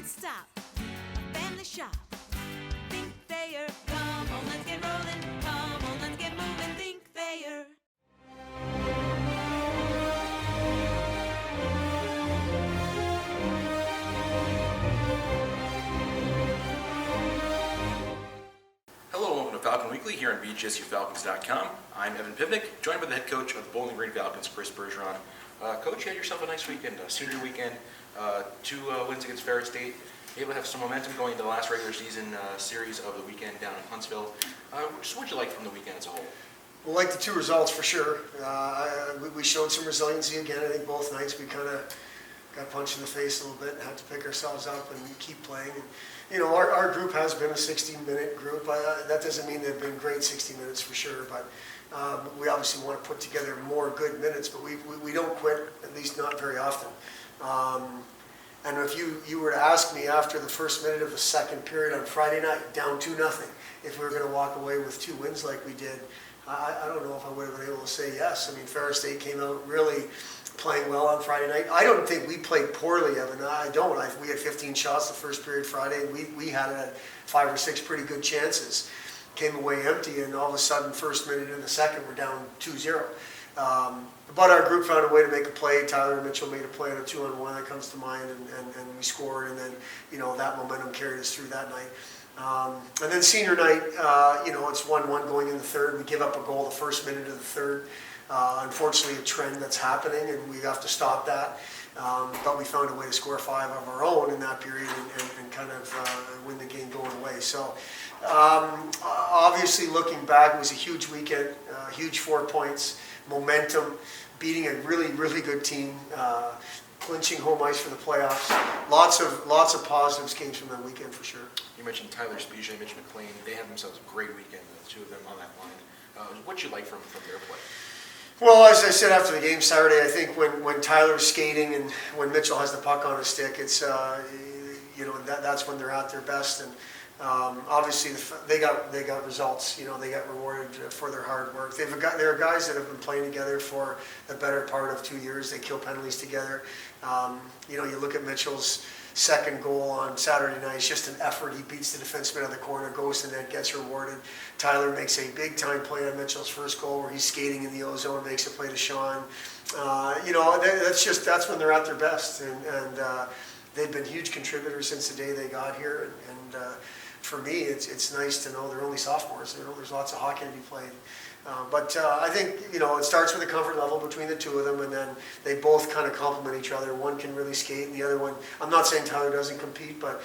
can't stop. A family shop. Think Thayer. Come on, let's get rolling. Come on, let's get moving. Think Thayer. Hello and welcome to Falcon Weekly here on BGSUFalcons.com. I'm Evan Pivnik, joined by the head coach of the Bowling Green Falcons, Chris Bergeron. Coach, you had yourself a nice weekend, senior weekend, two wins against Ferris State, able to have some momentum going into the last regular season series of the weekend down in Huntsville. Just what did you like from the weekend as a whole? Well, like the two results for sure. We showed some resiliency again. I think both nights we kind of got punched in the face a little bit and had to pick ourselves up and keep playing. And, you know, our group has been a 60-minute group. That doesn't mean they've been great 60 minutes for sure, but we obviously want to put together more good minutes, but we don't quit, at least not very often. And if you were to ask me after the first minute of the second period on Friday night, down 2-0, if we were going to walk away with 2 wins like we did, I don't know if I would have been able to say yes. I mean, Ferris State came out really playing well on Friday night. I don't think we played poorly, Evan. I don't. We had 15 shots the first period Friday, and we had 5 or 6 pretty good chances. Came away empty, and all of a sudden, first minute in the second, we're down 2-0. But our group found a way to make a play. Tyler and Mitchell made a play on a 2-on-1 that comes to mind, and we scored, and then, you know, that momentum carried us through that night. And then senior night, you know, it's 1-1 going in the third. We give up a goal the first minute of the third. Unfortunately, a trend that's happening, and we have to stop that. But we found a way to score 5 of our own in that period and kind of win the game going away. So obviously, looking back, it was a huge weekend, huge 4 points, momentum, beating a really, really good team, clinching home ice for the playoffs. Lots of positives came from that weekend for sure. You mentioned Tyler Spezia and Mitch McLean. They had themselves a great weekend, the two of them on that line. What'd you like from their play? Well, as I said after the game Saturday, I think when Tyler's skating and when Mitchell has the puck on his stick, it's you know, that's when they're at their best. And obviously they got results. You know, they got rewarded for their hard work. There are guys that have been playing together for the better part of 2 years. They kill penalties together. You know, you look at Mitchell's second goal on Saturday night. It's just an effort. He beats the defenseman out of the corner, goes to net, gets rewarded. Tyler makes a big-time play on Mitchell's first goal where he's skating in the O-zone, makes a play to Sean. You know, that's when they're at their best. And they've been huge contributors since the day they got here. And for me, it's nice to know they're only sophomores. You know, there's lots of hockey to be played. But I think, you know, it starts with a comfort level between the two of them, and then they both kind of complement each other. One can really skate, and the other one, I'm not saying Tyler doesn't compete, but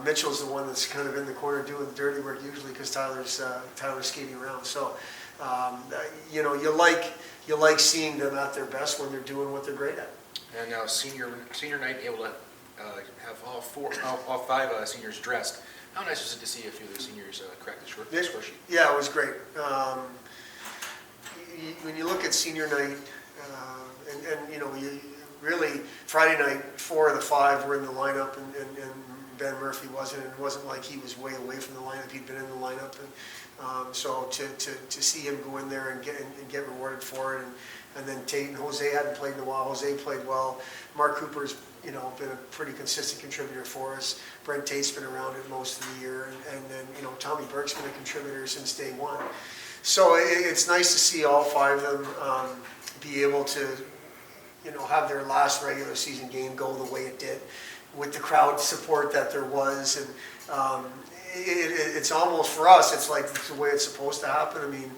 Mitchell's the one that's kind of in the corner doing the dirty work usually because Tyler's skating around. So, you know, you like seeing them at their best when they're doing what they're great at. And now senior night, able to have all 5 seniors dressed. How nice was it to see a few of the seniors crack the score sheet? Yeah, it was great. When you look at senior night, and you know, really Friday night, 4 of the 5 were in the lineup, and Ben Murphy wasn't. And it wasn't like he was way away from the lineup. He'd been in the lineup, and so to see him go in there and get rewarded for it, and then Tate and Jose hadn't played in a while. Jose played well. Mark Cooper's, you know, been a pretty consistent contributor for us. Brent Tate's been around it most of the year, and then, you know, Tommy Burke's been a contributor since day one. So it's nice to see all 5 of them be able to, you know, have their last regular season game go the way it did, with the crowd support that there was, and it's almost, for us, it's like the way it's supposed to happen. I mean,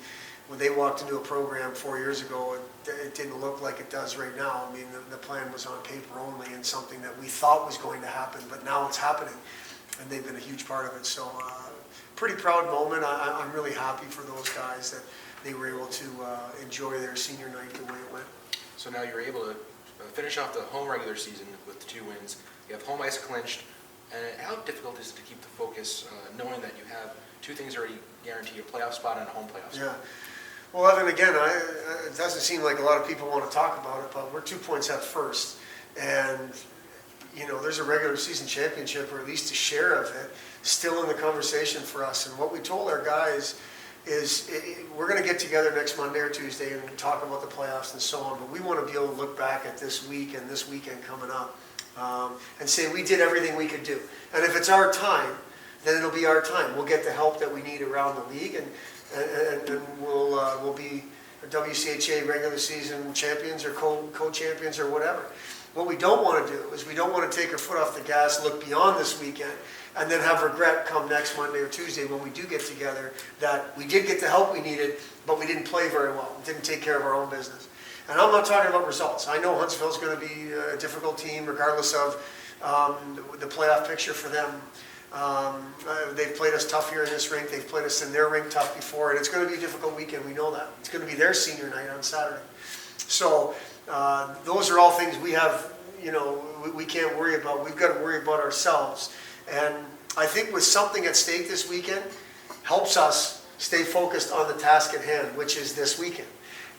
when they walked into a program 4 years ago, it didn't look like it does right now. I mean, the plan was on paper only and something that we thought was going to happen, but now it's happening, and they've been a huge part of it. So, pretty proud moment. I'm really happy for those guys that they were able to enjoy their senior night the way it went. So now you're able to finish off the home regular season with 2 wins. You have home ice clinched. And how difficult is it to keep the focus, knowing that you have 2 things already guarantee a playoff spot and a home playoff spot? Yeah. Well, Evan, again, it doesn't seem like a lot of people want to talk about it, but we're 2 points at first. And, you know, there's a regular season championship, or at least a share of it, still in the conversation for us. And what we told our guys is we're going to get together next Monday or Tuesday and talk about the playoffs and so on, but we want to be able to look back at this week and this weekend coming up and say we did everything we could do. And if it's our time, then it'll be our time. We'll get the help that we need around the league, and we'll be WCHA regular season champions or co-champions or whatever. What we don't want to do is we don't want to take our foot off the gas, look beyond this weekend, and then have regret come next Monday or Tuesday when we do get together that we did get the help we needed, but we didn't play very well, didn't take care of our own business. And I'm not talking about results. I know Huntsville's going to be a difficult team regardless of the playoff picture for them. They've played us tough here in this rink. They've played us in their rink tough before, and it's going to be a difficult weekend. We know that. It's going to be their senior night on Saturday. So those are all things we have, we can't worry about. We've got to worry about ourselves. And I think with something at stake this weekend helps us stay focused on the task at hand, which is this weekend.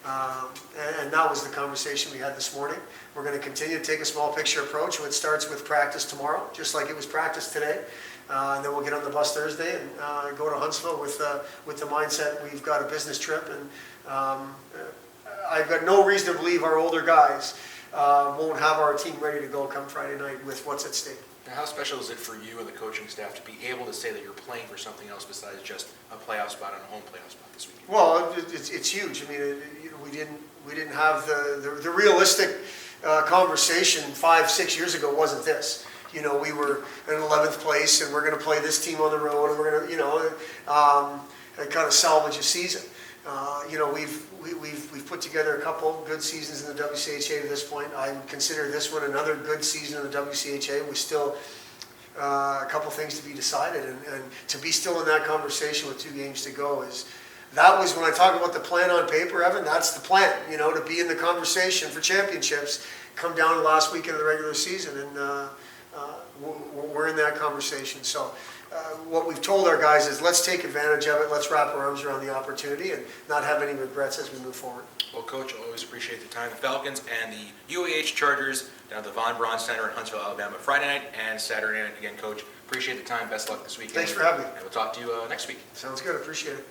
And that was the conversation we had this morning. We're going to continue to take a small picture approach. It starts with practice tomorrow, just like it was practice today. And then we'll get on the bus Thursday and go to Huntsville with the mindset we've got a business trip. And I've got no reason to believe our older guys won't have our team ready to go come Friday night with what's at stake. Now, how special is it for you and the coaching staff to be able to say that you're playing for something else besides just a playoff spot and a home playoff spot this weekend? Well, it's huge. I mean, we didn't have the realistic conversation 5-6 years ago. Wasn't this? We were in 11th place, and we're going to play this team on the road, and we're going to, kind of salvage a season. We've put together a couple good seasons in the WCHA to this point. I consider this one another good season in the WCHA. We still a couple things to be decided, and to be still in that conversation with 2 games to go that was when I talk about the plan on paper, Evan. That's the plan, to be in the conversation for championships. Come down to the last weekend of the regular season, and we're in that conversation. So what we've told our guys is let's take advantage of it. Let's wrap our arms around the opportunity and not have any regrets as we move forward. Well, Coach, I always appreciate the time. The Falcons and the UAH Chargers down at the Von Braun Center in Huntsville, Alabama, Friday night and Saturday night. Again, Coach, appreciate the time. Best luck this weekend. Thanks for having me. And we'll talk to you next week. Sounds good. Appreciate it.